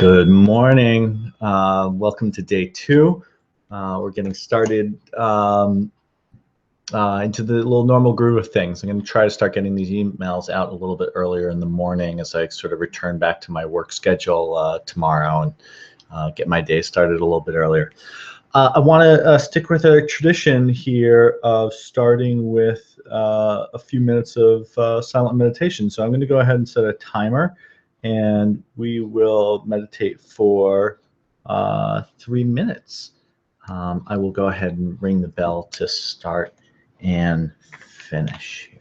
Good morning. Welcome to day 2. We're getting started into the little normal groove of things. I'm going to try to start getting these emails out a little bit earlier in the morning as I sort of return back to my work schedule tomorrow and get my day started a little bit earlier. I want to stick with our tradition here of starting with a few minutes of silent meditation. So I'm going to go ahead and set a timer, and we will meditate for 3 minutes. I will go ahead and ring the bell to start and finish here.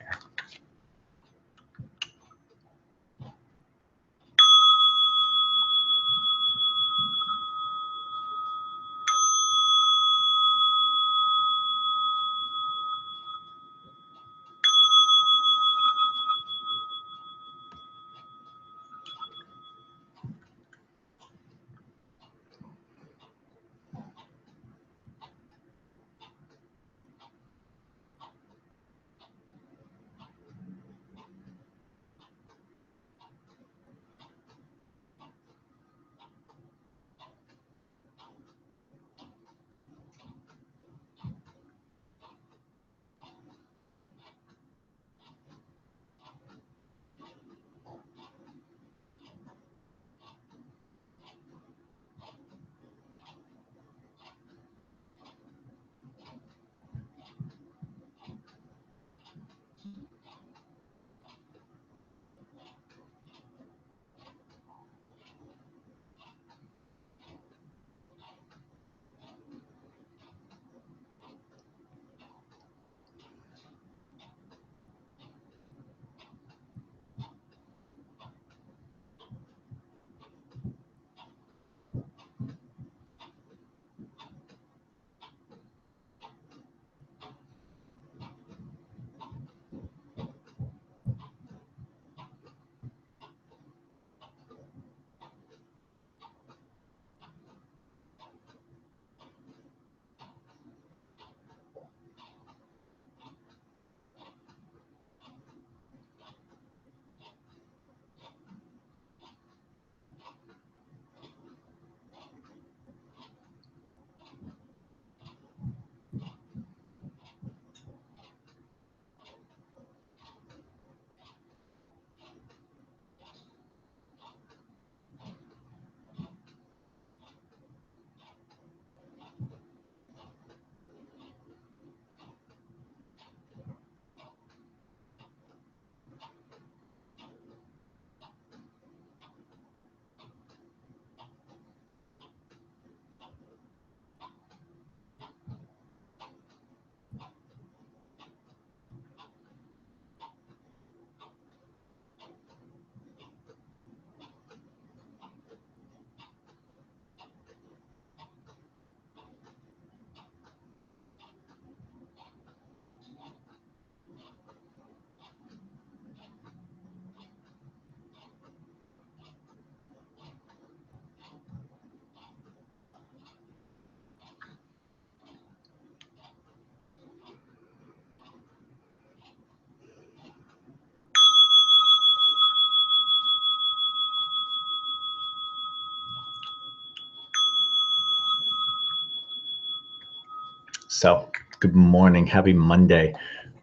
So, good morning. Happy Monday.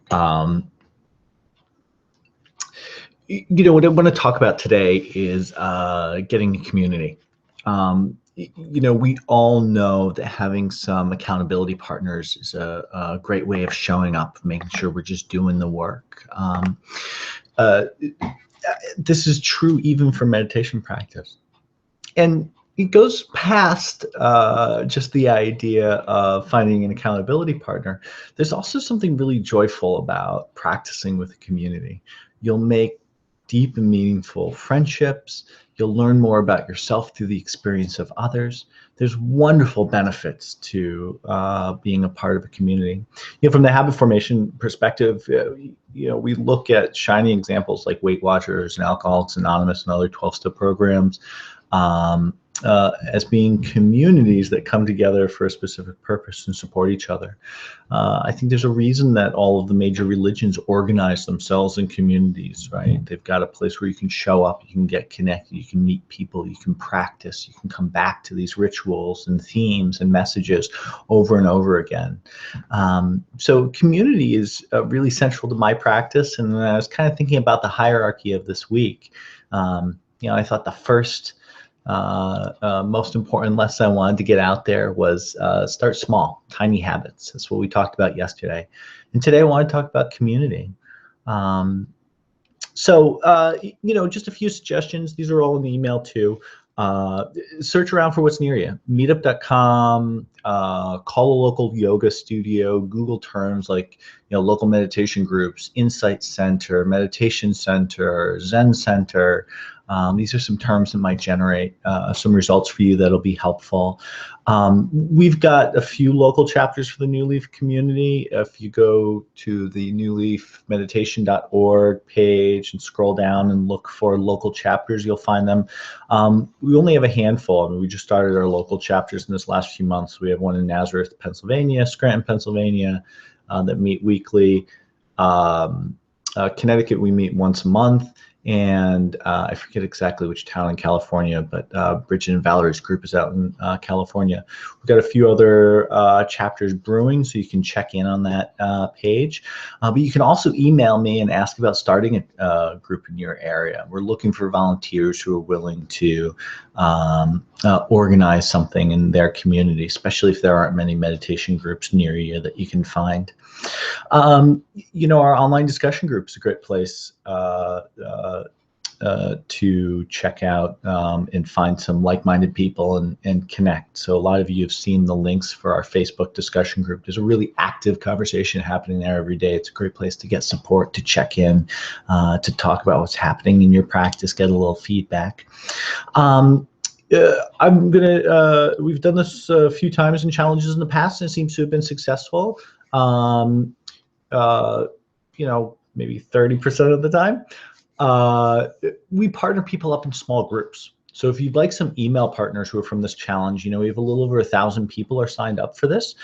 What I want to talk about today is getting a community. We all know that having some accountability partners is a great way of showing up, making sure we're just doing the work. This is true even for meditation practice. And it goes past just the idea of finding an accountability partner. There's also something really joyful about practicing with a community. You'll make deep and meaningful friendships. You'll learn more about yourself through the experience of others. There's wonderful benefits to being a part of a community. From the habit formation perspective, we look at shining examples like Weight Watchers and Alcoholics Anonymous and other 12-step programs. as being communities that come together for a specific purpose and support each other. I think there's a reason that all of the major religions organize themselves in communities, right? They've got a place where you can show up, you can get connected, you can meet people, you can practice, you can come back to these rituals and themes and messages over and over again. So community is really central to my practice. And I was kind of thinking about the hierarchy of this week. I thought the first most important lesson I wanted to get out there was start small, tiny habits. That's what we talked about yesterday. And today I want to talk about community. Just a few suggestions. These are all in the email too. Search around for what's near you. Meetup.com, call a local yoga studio, Google terms like local meditation groups, Insight Center, Meditation Center, Zen Center. These are some terms that might generate some results for you that'll be helpful. We've got a few local chapters for the New Leaf community. If you go to the newleafmeditation.org page and scroll down and look for local chapters, you'll find them. We only have a handful. I mean, we just started our local chapters in this last few months. We have one in Nazareth, Pennsylvania, Scranton, Pennsylvania, that meet weekly. Connecticut, we meet once a month. And I forget exactly which town in California, but Bridget and Valerie's group is out in California. We've got a few other chapters brewing, so you can check in on that page. But you can also email me and ask about starting a group in your area. We're looking for volunteers who are willing to organize something in their community, especially if there aren't many meditation groups near you that you can find. Our online discussion group is a great place to check out and find some like-minded people and connect. So a lot of you have seen the links for our Facebook discussion group. There's a really active conversation happening there every day. It's a great place to get support, to check in, to talk about what's happening in your practice, get a little feedback. We've done this a few times in challenges in the past, and it seems to have been successful. Maybe 30% of the time. We partner people up in small groups. So if you'd like some email partners who are from this challenge, we have a little over 1,000 people are signed up for this.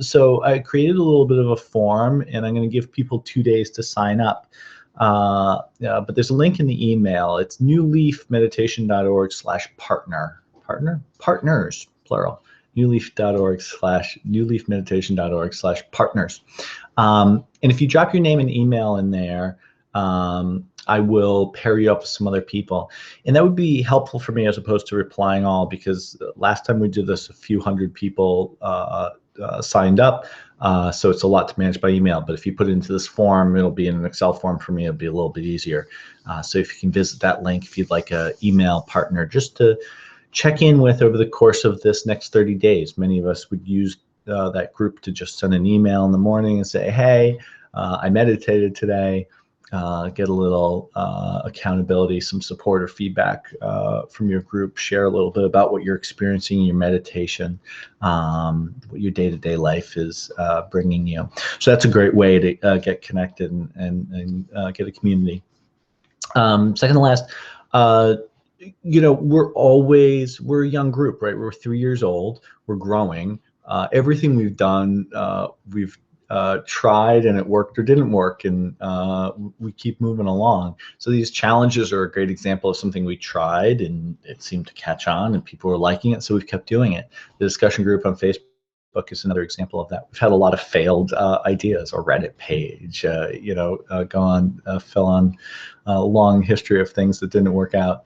So I created a little bit of a form, and I'm going to give people 2 days to sign up. But there's a link in the email. It's newleafmeditation.org/partner. Partners, plural. newleafmeditation.org/partners. And if you drop your name and email in there, I will pair you up with some other people. And that would be helpful for me as opposed to replying all, because last time we did this, a few hundred people signed up. So it's a lot to manage by email. But if you put it into this form, it'll be in an Excel form for me. It'll be a little bit easier. So if you can visit that link, if you'd like an email partner just to check in with over the course of this next 30 days. Many of us would use that group to just send an email in the morning and say, hey, I meditated today. Get a little accountability, some support or feedback from your group. Share a little bit about what you're experiencing in your meditation, what your day-to-day life is bringing you. So that's a great way to get connected and get a community. Second to last, we're a young group, right? We're 3 years old. We're growing. Everything we've done, we've tried and it worked or didn't work, and we keep moving along. So these challenges are a great example of something we tried and it seemed to catch on and people were liking it, so we've kept doing it. The discussion group on Facebook is another example of that. We've had a lot of failed ideas. Our Reddit page, fell on a long history of things that didn't work out.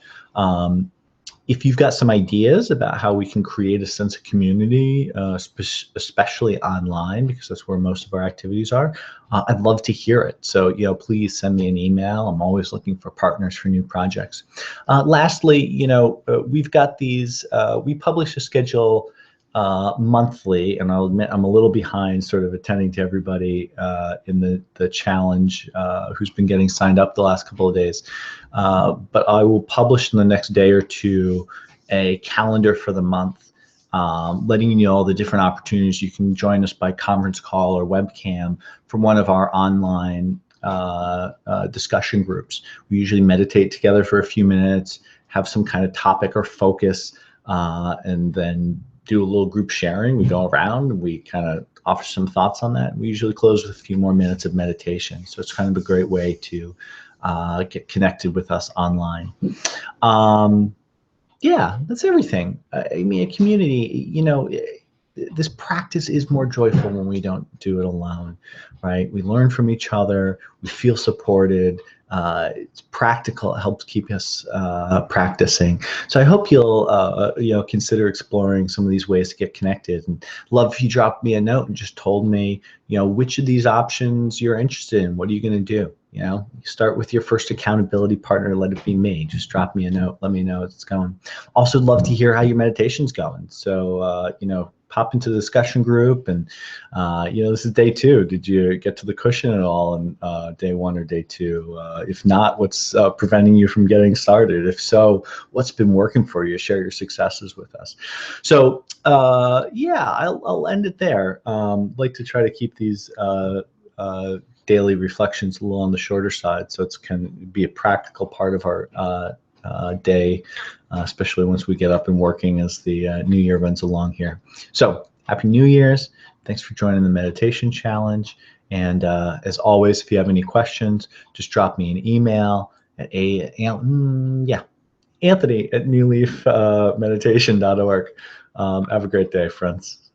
If you've got some ideas about how we can create a sense of community, especially online, because that's where most of our activities are, I'd love to hear it. So, please send me an email. I'm always looking for partners for new projects. Lastly, we've got these, we publish a schedule monthly, and I'll admit I'm a little behind sort of attending to everybody in the challenge who's been getting signed up the last couple of days. But I will publish in the next day or two a calendar for the month, letting you know all the different opportunities. You can join us by conference call or webcam from one of our online discussion groups. We usually meditate together for a few minutes, have some kind of topic or focus and then do a little group sharing. We go around and we kind of offer some thoughts on that. We usually close with a few more minutes of meditation. So it's kind of a great way to get connected with us online. Yeah, that's everything. I mean, a community, this practice is more joyful when we don't do it alone, right? We learn from each other. We feel supported. It's practical. It helps keep us practicing. So I hope you'll, consider exploring some of these ways to get connected. And love if you dropped me a note and just told me, which of these options you're interested in. What are you going to do? You start with your first accountability partner. Let it be me. Just drop me a note. Let me know it's going. Also, love to hear how your meditation's going. So, pop into the discussion group. And, this is day 2. Did you get to the cushion at all in day 1 or day 2? If not, what's preventing you from getting started? If so, what's been working for you? Share your successes with us. So, I'll end it there. Like to try to keep these daily reflections a little on the shorter side, so it's can be a practical part of our day, especially once we get up and working as the new year runs along here. So happy New Year's. Thanks for joining the meditation challenge. And as always, if you have any questions, just drop me an email at Anthony@newleafmeditation.org. Have a great day, friends.